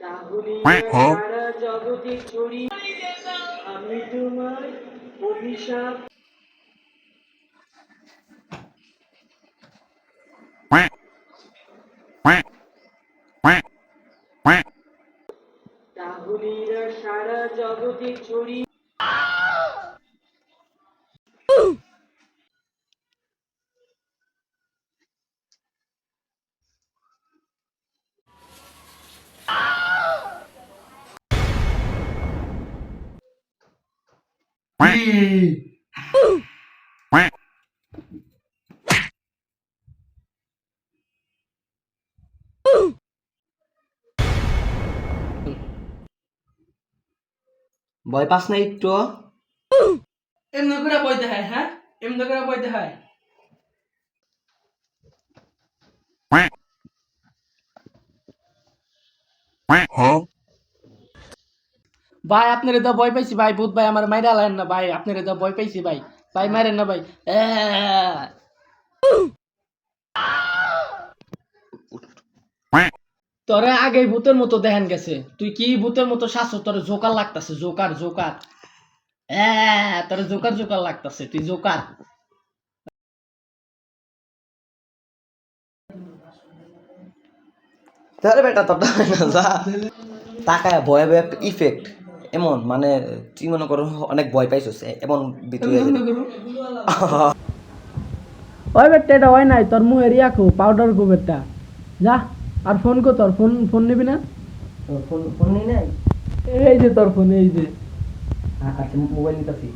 তাহলে সারা জগতে ছড়িয়ে আমি তোমার অভিশাপ। তাহলে সারা জগতে ছড়িয়ে ভয় পাস না একটু? এমনি করে বই দেখায়, হ্যাঁ এমনি করে বই দেখায়। ভাই আপনার তো ভয় পাইছি ভাই, ভূত ভাই আমার মাইরা আলেন না ভাই, আপনার তো ভয় পাইছি ভাই, ভাই মারেন না ভাই। তোরে আগে ভূতের মতো দেখেন গেছে, তুই কি ভূতের মতো শাসো, তোর জোকার লাগতাছে, জোকার জোকার। তোর জোকার জোকার লাগতাছে, তুই জোকার। তাহলে বেটা তোর যা তাকায় ভয়ে ভয়ে একটা ইফেক্ট এমন, মানে তুই মনে করো অনেক ভয় পাইছিস এমন ভিতরে ওই বেটা এটা হয় নাই, তোর মুখে রিয়াকো পাউডার গো বেটা, যা। আর ফোন কো, তোর ফোন ফোন নিবি না? ফোন ফোন নেই নাই? এই যে তোর ফোন, এই যে। আচ্ছা মোবাইল নিতেছি।